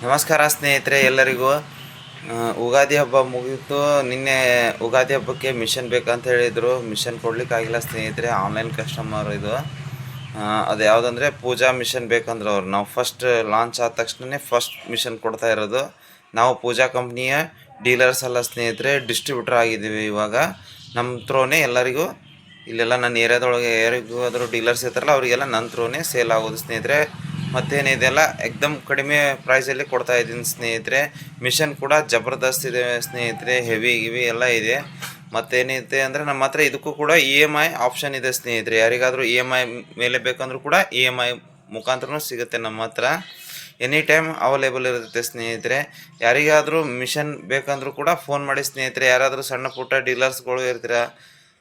ನಮಸ್ಕಾರ ಸ್ನೇಹಿತರೆ ಎಲ್ಲರಿಗೂ. ಉಗಾದಿ ಹಬ್ಬ ಮುಗಿತು. ನಿನ್ನೆ ಉಗಾದಿ ಹಬ್ಬಕ್ಕೆ ಮಿಷನ್ ಬೇಕಂತ ಹೇಳಿದರು. ಮಿಷನ್ ಕೊಡ್ಲಿಕ್ಕಾಗಿಲ್ಲ ಸ್ನೇಹಿತರೆ. ಆನ್ಲೈನ್ ಕಸ್ಟಮರ್ ಇದು. ಅದು ಯಾವುದಂದರೆ ಪೂಜಾ ಮಿಷನ್ ಬೇಕಂದ್ರೆ ಅವ್ರು ನಾವು ಫಸ್ಟ್ ಲಾಂಚ್ ಆದ ತಕ್ಷಣವೇ ಫಸ್ಟ್ ಮಿಷನ್ ಕೊಡ್ತಾ ಇರೋದು. ನಾವು ಪೂಜಾ ಕಂಪ್ನಿಯ ಡೀಲರ್ಸ್ ಅಲ್ಲ ಸ್ನೇಹಿತರೆ, ಡಿಸ್ಟ್ರಿಬ್ಯೂಟರ್ ಆಗಿದ್ದೀವಿ. ಇವಾಗ ನಮ್ಮ ಥ್ರೋನೇ ಎಲ್ಲರಿಗೂ ಇಲ್ಲೆಲ್ಲ ನನ್ನ ಏರಿಯಾದೊಳಗೆ ಯಾರಿಗೂ ಆದರೂ ಡೀಲರ್ಸ್ ಇರ್ತಾರಲ್ಲ ಅವರಿಗೆಲ್ಲ ನನ್ನ ಥ್ರೋನೇ ಸೇಲ್ ಆಗೋದು ಸ್ನೇಹಿತರೆ. ಮತ್ತೇನಿದೆಲ್ಲ ಎಕ್ದಮ್ ಕಡಿಮೆ ಪ್ರೈಸಲ್ಲಿ ಕೊಡ್ತಾ ಇದ್ದೀನಿ ಸ್ನೇಹಿತರೆ. ಮಿಷನ್ ಕೂಡ ಜಬರ್ದಸ್ತ್ ಇದೆ ಸ್ನೇಹಿತರೆ, ಹೆವಿ ಎಲ್ಲ ಇದೆ. ಮತ್ತೇನಿದೆ ಅಂದರೆ ನಮ್ಮ ಹತ್ರ ಇದಕ್ಕೂ ಕೂಡ EMI ಆಪ್ಷನ್ ಇದೆ ಸ್ನೇಹಿತರೆ. ಯಾರಿಗಾದರೂ EMI ಮೇಲೆ ಬೇಕಂದ್ರೂ ಕೂಡ EMI ಮುಖಾಂತರನೂ ಸಿಗುತ್ತೆ ನಮ್ಮ ಹತ್ರ. ಎನಿ ಟೈಮ್ ಅವೈಲೇಬಲ್ ಇರುತ್ತೆ ಸ್ನೇಹಿತರೆ. ಯಾರಿಗಾದರೂ ಮಿಷನ್ ಬೇಕಂದ್ರೂ ಕೂಡ ಫೋನ್ ಮಾಡಿ ಸ್ನೇಹಿತರೆ. ಯಾರಾದರೂ ಸಣ್ಣ ಪುಟ್ಟ ಡೀಲರ್ಸ್ಗಳು ಇರ್ತೀರ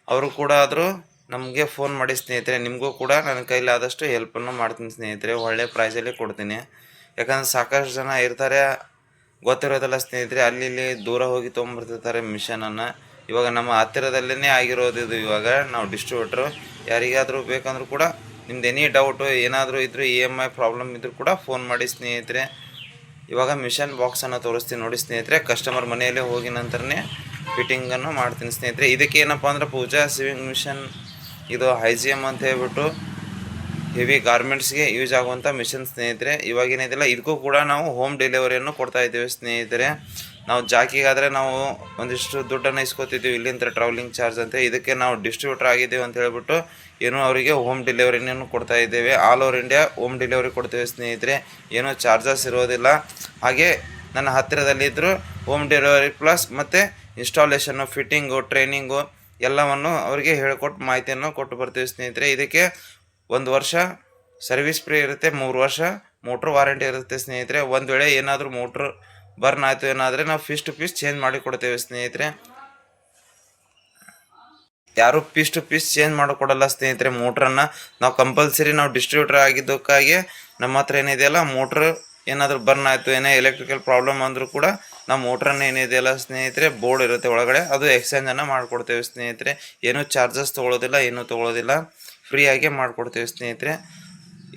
ಅವರು ಕೂಡ ಆದರೂ ನಮಗೆ ಫೋನ್ ಮಾಡಿ ಸ್ನೇಹಿತರೆ. ನಿಮಗೂ ಕೂಡ ನನ್ನ ಕೈಲಾದಷ್ಟು ಹೆಲ್ಪನ್ನು ಮಾಡ್ತೀನಿ ಸ್ನೇಹಿತರೆ. ಒಳ್ಳೆ ಪ್ರೈಸಲ್ಲಿ ಕೊಡ್ತೀನಿ. ಯಾಕಂದರೆ ಸಾಕಷ್ಟು ಜನ ಇರ್ತಾರೆ, ಗೊತ್ತಿರೋದಿಲ್ಲ ಸ್ನೇಹಿತರೆ. ಅಲ್ಲಿ ಇಲ್ಲಿ ದೂರ ಹೋಗಿ ತೊಗೊಂಬರ್ತಿರ್ತಾರೆ ಮಿಷನನ್ನು. ಇವಾಗ ನಮ್ಮ ಹತ್ತಿರದಲ್ಲೇ ಆಗಿರೋದು ಇದು. ಇವಾಗ ನಾವು ಡಿಸ್ಟ್ರಿಬ್ಯೂಟ್ರು. ಯಾರಿಗಾದರೂ ಬೇಕಂದ್ರೂ ಕೂಡ ನಿಮ್ದು ಎನಿ ಡೌಟು ಏನಾದರೂ ಇದ್ದರೂ EMI ಪ್ರಾಬ್ಲಮ್ ಇದ್ದರೂ ಕೂಡ ಫೋನ್ ಮಾಡಿ ಸ್ನೇಹಿತರೆ. ಇವಾಗ ಮಿಷನ್ ಬಾಕ್ಸನ್ನು ತೋರಿಸ್ತೀನಿ ನೋಡಿ ಸ್ನೇಹಿತರೆ. ಕಸ್ಟಮರ್ ಮನೆಯಲ್ಲೇ ಹೋಗಿ ನಂತರನೇ ಫಿಟ್ಟಿಂಗನ್ನು ಮಾಡ್ತೀನಿ ಸ್ನೇಹಿತರೆ. ಇದಕ್ಕೆ ಏನಪ್ಪ ಅಂದ್ರೆ ಪೂಜಾ ಸಿವಿಂಗ್ ಮಿಷನ್ ಇದು ಹೈಜಿಎಮ್ ಅಂತ ಹೇಳ್ಬಿಟ್ಟು ಹೆವಿ ಗಾರ್ಮೆಂಟ್ಸ್ಗೆ ಯೂಸ್ ಆಗುವಂಥ ಮಿಷನ್ ಸ್ನೇಹಿತರೆ. ಇವಾಗೇನಿದೆಲ್ಲ ಇದಕ್ಕೂ ಕೂಡ ನಾವು ಹೋಮ್ ಡೆಲಿವರಿಯನ್ನು ಕೊಡ್ತಾ ಇದ್ದೀವಿ ಸ್ನೇಹಿತರೆ. ನಾವು ಜಾಕಿಗಾದರೆ ನಾವು ಒಂದಿಷ್ಟು ದುಡ್ಡನ್ನು ಇಸ್ಕೊತಿದ್ದೀವಿ ಇಲ್ಲಿಂದ ಟ್ರಾವೆಲಿಂಗ್ ಚಾರ್ಜ್ ಅಂತ. ಇದಕ್ಕೆ ನಾವು ಡಿಸ್ಟ್ರಿಬ್ಯೂಟರ್ ಆಗಿದ್ದೀವಿ ಅಂತ ಹೇಳ್ಬಿಟ್ಟು ಏನೋ ಅವರಿಗೆ ಹೋಮ್ ಡೆಲಿವರಿಯನ್ನು ಕೊಡ್ತಾ ಇದ್ದೇವೆ. All over India home delivery ಕೊಡ್ತೇವೆ ಸ್ನೇಹಿತರೆ. ಏನೂ ಚಾರ್ಜಸ್ ಇರೋದಿಲ್ಲ. ಹಾಗೆ ನನ್ನ ಹತ್ತಿರದಲ್ಲಿದ್ದರೂ ಹೋಮ್ ಡೆಲಿವರಿ ಪ್ಲಸ್ ಮತ್ತು ಇನ್ಸ್ಟಾಲೇಷನ್ನು, ಫಿಟ್ಟಿಂಗು, ಟ್ರೈನಿಂಗು ಎಲ್ಲವನ್ನು ಅವರಿಗೆ ಹೇಳಿಕೊಟ್ಟು ಮಾಹಿತಿಯನ್ನು ಕೊಟ್ಟು ಬರ್ತೀವಿ ಸ್ನೇಹಿತರೆ. ಇದಕ್ಕೆ 1 ವರ್ಷ ಸರ್ವಿಸ್ ಫ್ರೀ ಇರುತ್ತೆ, 3 ವರ್ಷ ಮೋಟ್ರ್ ವಾರಂಟಿ ಇರುತ್ತೆ ಸ್ನೇಹಿತರೆ. ಒಂದು ವೇಳೆ ಏನಾದರೂ ಮೋಟ್ರ್ ಬರ್ನ್ ಆಯಿತು ಏನಾದರೆ ನಾವು ಪೀಸ್ ಟು ಪೀಸ್ ಚೇಂಜ್ ಮಾಡಿ ಕೊಡ್ತೇವೆ ಸ್ನೇಹಿತರೆ. ಯಾರು ಪೀಸ್ ಟು ಪೀಸ್ ಚೇಂಜ್ ಮಾಡಿಕೊಡಲ್ಲ ಸ್ನೇಹಿತರೆ. ಮೋಟ್ರನ್ನು ನಾವು ಕಂಪಲ್ಸರಿ ನಾವು ಡಿಸ್ಟ್ರಿಬ್ಯೂಟರ್ ಆಗಿದ್ದಕ್ಕಾಗಿ ನಮ್ಮ ಹತ್ರ ಏನಿದೆಯಲ್ಲ ಮೋಟ್ರ್ ಏನಾದರೂ ಬರ್ನ್ ಆಯಿತು, ಏನೇ ಎಲೆಕ್ಟ್ರಿಕಲ್ ಪ್ರಾಬ್ಲಮ್ ಅಂದರೂ ಕೂಡ ನಾವು ಮೋಟ್ರನ್ನು ಏನಿದೆಯಲ್ಲ ಸ್ನೇಹಿತರೆ, ಬೋರ್ಡ್ ಇರುತ್ತೆ ಒಳಗಡೆ, ಅದು ಎಕ್ಸ್ಚೇಂಜನ್ನು ಮಾಡಿಕೊಡ್ತೇವೆ ಸ್ನೇಹಿತರೆ. ಏನೂ ಚಾರ್ಜಸ್ ತೊಗೊಳ್ಳೋದಿಲ್ಲ, ಏನೂ ತೊಗೊಳ್ಳೋದಿಲ್ಲ, ಫ್ರೀಯಾಗಿ ಮಾಡಿಕೊಡ್ತೇವೆ ಸ್ನೇಹಿತರೆ.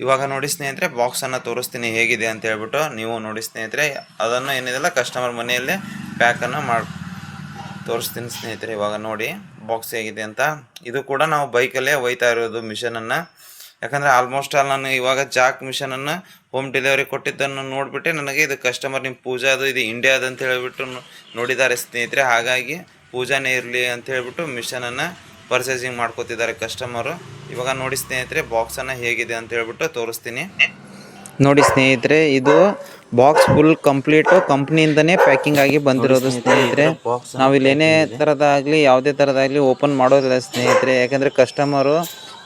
ಇವಾಗ ನೋಡಿ ಸ್ನೇಹಿತರೆ, ಬಾಕ್ಸನ್ನು ತೋರಿಸ್ತೀನಿ ಹೇಗಿದೆ ಅಂತ ಹೇಳ್ಬಿಟ್ಟು. ನೀವು ನೋಡಿ ಸ್ನೇಹಿತರೆ, ಅದನ್ನು ಏನಿದೆಯಲ್ಲ ಕಸ್ಟಮರ್ ಮನೆಯಲ್ಲೇ ಪ್ಯಾಕನ್ನು ತೋರಿಸ್ತೀನಿ ಸ್ನೇಹಿತರೆ. ಇವಾಗ ನೋಡಿ ಬಾಕ್ಸ್ ಹೇಗಿದೆ ಅಂತ. ಇದು ಕೂಡ ನಾವು ಬೈಕಲ್ಲೇ ಒಯ್ತಾ ಇರೋದು ಮಿಷನನ್ನು. ಯಾಕಂದರೆ ಆಲ್ಮೋಸ್ಟ್ ಆಲ್ ನಾನು ಇವಾಗ ಜಾಕ್ ಮಿಷನನ್ನು ಹೋಮ್ ಡೆಲಿವರಿ ಕೊಟ್ಟಿದ್ದನ್ನು ನೋಡಿಬಿಟ್ಟೆ ನನಗೆ ಇದು ಕಸ್ಟಮರ್ ನಿಮ್ಮ ಪೂಜಾದು ಇದು ಇಂಡಿಯಾದ ಅಂತ ಹೇಳಿಬಿಟ್ಟು ನೋಡಿದ್ದಾರೆ ಸ್ನೇಹಿತರೆ. ಹಾಗಾಗಿ ಪೂಜಾನೇ ಇರಲಿ ಅಂತ ಹೇಳ್ಬಿಟ್ಟು ಮಿಷನನ್ನು ಪರ್ಚೇಸಿಂಗ್ ಮಾಡ್ಕೋತಿದ್ದಾರೆ ಕಸ್ಟಮರು. ಇವಾಗ ನೋಡಿ ಸ್ನೇಹಿತರೆ, ಬಾಕ್ಸನ್ನು ಹೇಗಿದೆ ಅಂತ ಹೇಳ್ಬಿಟ್ಟು ತೋರಿಸ್ತೀನಿ ನೋಡಿ ಸ್ನೇಹಿತರೆ. ಇದು ಬಾಕ್ಸ್ ಫುಲ್ ಕಂಪ್ಲೀಟು ಕಂಪ್ನಿಯಿಂದನೇ ಪ್ಯಾಕಿಂಗ್ ಆಗಿ ಬಂದಿರೋದು ಸ್ನೇಹಿತರೆ. ನಾವಿಲ್ಲಿ ಏನೇ ಥರದಾಗಲಿ ಯಾವುದೇ ಥರದಾಗಲಿ ಓಪನ್ ಮಾಡೋದಿಲ್ಲ ಸ್ನೇಹಿತರೆ. ಯಾಕಂದರೆ ಕಸ್ಟಮರು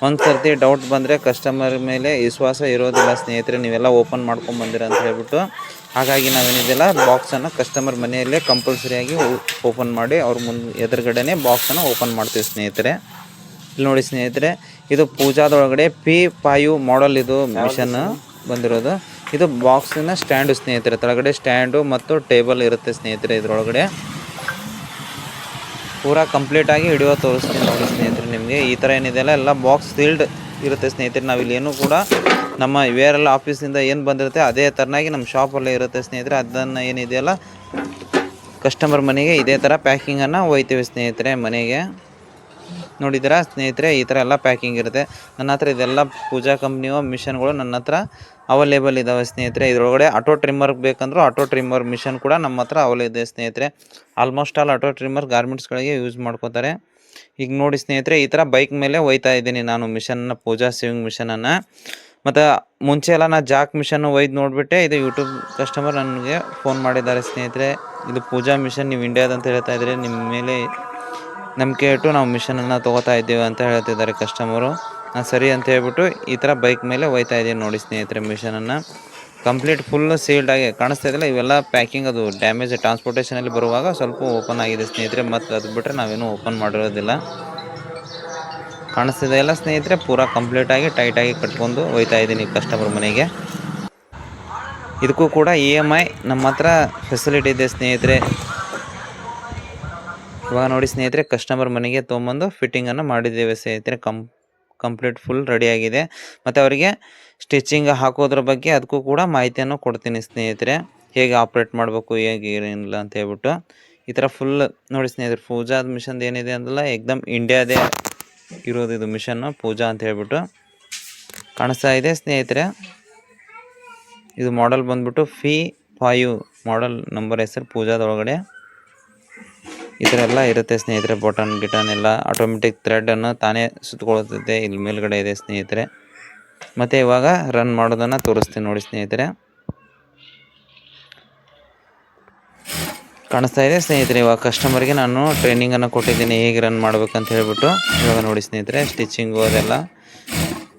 ಒಂದು ಸರ್ತಿ ಡೌಟ್ ಬಂದರೆ ಕಸ್ಟಮರ್ ಮೇಲೆ ವಿಶ್ವಾಸ ಇರೋದಿಲ್ಲ ಸ್ನೇಹಿತರೆ. ನೀವೆಲ್ಲ ಓಪನ್ ಮಾಡ್ಕೊಂಡು ಬಂದಿರ ಅಂತ ಹೇಳ್ಬಿಟ್ಟು. ಹಾಗಾಗಿ ನಾವೇನಿದೆಯಲ್ಲ ಬಾಕ್ಸನ್ನು ಕಸ್ಟಮರ್ ಮನೆಯಲ್ಲೇ ಕಂಪಲ್ಸರಿಯಾಗಿ ಓಪನ್ ಮಾಡಿ ಅವ್ರ ಎದುರುಗಡೆನೇ ಬಾಕ್ಸನ್ನು ಓಪನ್ ಮಾಡ್ತೀವಿ ಸ್ನೇಹಿತರೆ. ಇಲ್ಲಿ ನೋಡಿ ಸ್ನೇಹಿತರೆ, ಇದು ಪೂಜಾದೊಳಗಡೆ P5 ಮಾಡೆಲ್ ಇದು ಮಿಷನ್ ಬಂದಿರೋದು. ಇದು ಬಾಕ್ಸಿನ ಸ್ಟ್ಯಾಂಡು ಸ್ನೇಹಿತರೆ. ಕೆಳಗಡೆ ಸ್ಟ್ಯಾಂಡು ಮತ್ತು ಟೇಬಲ್ ಇರುತ್ತೆ ಸ್ನೇಹಿತರೆ. ಇದರೊಳಗಡೆ ಪೂರಾ ಕಂಪ್ಲೀಟಾಗಿ ಹಿಡಿಯೋ ತೋರಿಸ್ತೀನಿ ನೋಡಿ ಸ್ನೇಹಿತರೆ. ನಿಮಗೆ ಈ ಥರ ಏನಿದೆಯಲ್ಲ ಎಲ್ಲ ಬಾಕ್ಸ್ ಸೀಲ್ಡ್ ಇರುತ್ತೆ ಸ್ನೇಹಿತರೆ. ನಾವಿಲ್ಲಿ ಏನೂ ಕೂಡ ನಮ್ಮ VRL ಆಫೀಸಿಂದ ಏನು ಬಂದಿರುತ್ತೆ ಅದೇ ಥರನಾಗಿ ನಮ್ಮ ಶಾಪಲ್ಲೇ ಇರುತ್ತೆ ಸ್ನೇಹಿತರೆ. ಅದನ್ನು ಏನಿದೆಯಲ್ಲ ಕಸ್ಟಮರ್ ಮನೆಗೆ ಇದೇ ಥರ ಪ್ಯಾಕಿಂಗನ್ನು ಒಯ್ತೀವಿ ಸ್ನೇಹಿತರೆ ಮನೆಗೆ. ನೋಡಿದ್ದೀರಾ ಸ್ನೇಹಿತರೆ, ಈ ಥರ ಎಲ್ಲ ಪ್ಯಾಕಿಂಗ್ ಇರುತ್ತೆ. ನನ್ನ ಹತ್ರ ಇದೆಲ್ಲ ಪೂಜಾ ಕಂಪ್ನಿಯೋ ಮಿಷನ್ಗಳು ನನ್ನ ಹತ್ರ ಅವೈಲೇಬಲ್ ಇದ್ದಾವೆ ಸ್ನೇಹಿತರೆ. ಇದರೊಳಗಡೆ ಆಟೋ ಟ್ರಿಮ್ಮರ್ ಬೇಕಂದ್ರೂ ಆಟೋ ಟ್ರಿಮ್ಮರ್ ಮಿಷನ್ ಕೂಡ ನಮ್ಮ ಹತ್ರ ಅವೈಲೇಬಲ್ ಇದೆ ಸ್ನೇಹಿತರೆ. ಆಲ್ಮೋಸ್ಟ್ ಆಲ್ ಆಟೋ ಟ್ರಿಮ್ಮರ್ ಗಾರ್ಮೆಂಟ್ಸ್ಗಳಿಗೆ ಯೂಸ್ ಮಾಡ್ಕೋತಾರೆ. ಈಗ ನೋಡಿ ಸ್ನೇಹಿತರೆ, ಈ ಥರ ಬೈಕ್ ಮೇಲೆ ಒಯ್ತಾ ಇದ್ದೀನಿ ನಾನು ಮಿಷನ್ನ, ಪೂಜಾ ಸೇವಿಂಗ್ ಮಿಷನನ್ನು. ಮತ್ತು ಮುಂಚೆ ಎಲ್ಲ ನಾನು ಜಾಕ್ ಮಿಷನ್ ಒಯ್ದು ನೋಡಿಬಿಟ್ಟೆ ಇದು ಯೂಟ್ಯೂಬ್ ಕಸ್ಟಮರ್ ನನಗೆ ಫೋನ್ ಮಾಡಿದ್ದಾರೆ ಸ್ನೇಹಿತರೆ. ಇದು ಪೂಜಾ ಮಿಷನ್ ನೀವು ಇಂಡಿಯಾದಂತ ಹೇಳ್ತಾ ಇದ್ದೀರಿ, ನಿಮ್ಮ ಮೇಲೆ ನಂಬಿಕೆ ಇಟ್ಟು ನಾವು ಮಿಷನನ್ನು ತೊಗೋತಾ ಇದ್ದೀವಿ ಅಂತ ಹೇಳ್ತಿದ್ದಾರೆ ಕಸ್ಟಮರು. ನಾನು ಸರಿ ಅಂತ ಹೇಳ್ಬಿಟ್ಟು ಈ ಥರ ಬೈಕ್ ಮೇಲೆ ಒಯ್ತಾ ಇದ್ದೀನಿ ನೋಡಿ ಸ್ನೇಹಿತರೆ ಮಿಷನನ್ನು. ಕಂಪ್ಲೀಟ್ ಫುಲ್ ಸೀಲ್ಡಾಗಿ ಕಾಣಿಸ್ತಾ ಇದ್ದಿಲ್ಲ. ಇವೆಲ್ಲ ಪ್ಯಾಕಿಂಗ್ ಅದು ಡ್ಯಾಮೇಜ್ ಟ್ರಾನ್ಸ್ಪೋರ್ಟೇಷನಲ್ಲಿ ಬರುವಾಗ ಸ್ವಲ್ಪ ಓಪನ್ ಆಗಿದೆ ಸ್ನೇಹಿತರೆ. ಮತ್ತು ಅದು ಬಿಟ್ಟರೆ ನಾವೇನು ಓಪನ್ ಮಾಡಿರೋದಿಲ್ಲ. ಕಾಣಿಸ್ತಿದೆ ಎಲ್ಲ ಸ್ನೇಹಿತರೆ, ಪೂರಾ ಕಂಪ್ಲೀಟಾಗಿ ಟೈಟಾಗಿ ಕಟ್ಕೊಂಡು ಒಯ್ತಾ ಇದ್ದೀನಿ ಕಸ್ಟಮರ್ ಮನೆಗೆ. ಇದಕ್ಕೂ ಕೂಡ EMI ನಮ್ಮ ಹತ್ರ ಫೆಸಿಲಿಟಿ ಇದೆ ಸ್ನೇಹಿತರೆ. ಇವಾಗ ನೋಡಿ ಸ್ನೇಹಿತರೆ, ಕಸ್ಟಮರ್ ಮನೆಗೆ ತೊಗೊಂಬಂದು ಫಿಟ್ಟಿಂಗನ್ನು ಮಾಡಿದ್ದೇವೆ ಸ್ನೇಹಿತರೆ. ಕಂಪ್ಲೀಟ್ ಫುಲ್ ರೆಡಿಯಾಗಿದೆ. ಮತ್ತು ಅವರಿಗೆ ಸ್ಟಿಚಿಂಗ್ ಹಾಕೋದ್ರ ಬಗ್ಗೆ ಅದಕ್ಕೂ ಕೂಡ ಮಾಹಿತಿಯನ್ನು ಕೊಡ್ತೀನಿ ಸ್ನೇಹಿತರೆ. ಹೇಗೆ ಆಪ್ರೇಟ್ ಮಾಡಬೇಕು ಹೇಗೆ ಏನಿಲ್ಲ ಅಂತ ಹೇಳ್ಬಿಟ್ಟು ಈ ಥರ ಫುಲ್ ನೋಡಿ ಸ್ನೇಹಿತರೆ. ಪೂಜಾದ ಮಿಷನ್ದು ಏನಿದೆ ಅಂದಲ್ಲ ಏಕ್ದಮ್ ಇಂಡಿಯಾದೇ ಇರೋದು ಇದು ಮಿಷನ್ನು ಪೂಜಾ ಅಂತ ಹೇಳ್ಬಿಟ್ಟು ಕಾಣಿಸ್ತಾ ಇದೆ ಸ್ನೇಹಿತರೆ. ಇದು ಮಾಡೆಲ್ ಬಂದ್ಬಿಟ್ಟು P5 ಮಾಡೆಲ್ ನಂಬರ್ ಹೆಸರು ಪೂಜಾದೊಳಗಡೆ ಈ ಥರ ಎಲ್ಲ ಇರುತ್ತೆ ಸ್ನೇಹಿತರೆ. ಗಿಟನ್ ಎಲ್ಲ ಆಟೋಮೆಟಿಕ್ ಥ್ರೆಡನ್ನು ತಾನೇ ಸುತ್ತಕೊಳ್ತೈತೆ. ಇಲ್ಲಿ ಮೇಲ್ಗಡೆ ಇದೆ ಸ್ನೇಹಿತರೆ. ಮತ್ತು ಇವಾಗ ರನ್ ಮಾಡೋದನ್ನು ತೋರಿಸ್ತೀನಿ ನೋಡಿ ಸ್ನೇಹಿತರೆ. ಕಾಣಿಸ್ತಾ ಇದೆ ಸ್ನೇಹಿತರೆ. ಇವಾಗ ಕಸ್ಟಮರ್ಗೆ ನಾನು ಟ್ರೈನಿಂಗನ್ನು ಕೊಟ್ಟಿದ್ದೀನಿ ಹೇಗೆ ರನ್ ಮಾಡ್ಬೇಕಂತ ಹೇಳ್ಬಿಟ್ಟು. ಇವಾಗ ನೋಡಿ ಸ್ನೇಹಿತರೆ ಸ್ಟಿಚಿಂಗು ಅದೆಲ್ಲ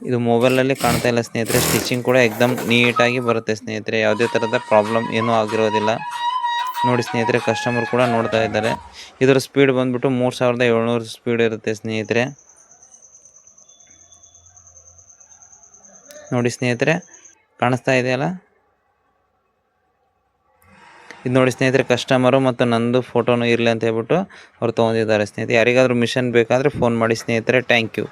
ಇದು ಮೊಬೈಲಲ್ಲಿ ಕಾಣ್ತಾ ಇಲ್ಲ ಸ್ನೇಹಿತರೆ. ಸ್ಟಿಚಿಂಗ್ ಕೂಡ ಎಕ್ದಮ್ ನೀಟಾಗಿ ಬರುತ್ತೆ ಸ್ನೇಹಿತರೆ. ಯಾವುದೇ ಥರದ ಪ್ರಾಬ್ಲಮ್ ಏನೂ ಆಗಿರೋದಿಲ್ಲ ನೋಡಿ ಸ್ನೇಹಿತರೆ. ಕಸ್ಟಮರ್ ಕೂಡ ನೋಡ್ತಾ ಇದ್ದಾರೆ. ಇದರ ಸ್ಪೀಡ್ ಬಂದ್ಬಿಟ್ಟು 3700 ಸ್ಪೀಡ್ ಇರುತ್ತೆ ಸ್ನೇಹಿತರೆ. ನೋಡಿ ಸ್ನೇಹಿತರೆ ಕಾಣಿಸ್ತಾ ಇದೆಯಲ್ಲ. ಇದು ನೋಡಿ ಸ್ನೇಹಿತರೆ ಕಸ್ಟಮರು ಮತ್ತು ನಂದು ಫೋಟೋನು ಇರಲಿ ಅಂತ ಹೇಳ್ಬಿಟ್ಟು ಅವ್ರು ತೊಗೊಂಡಿದ್ದಾರೆ ಸ್ನೇಹಿತರೆ. ಯಾರಿಗಾದರೂ ಮಿಷನ್ ಬೇಕಾದರೆ ಫೋನ್ ಮಾಡಿ ಸ್ನೇಹಿತರೆ. Thank you.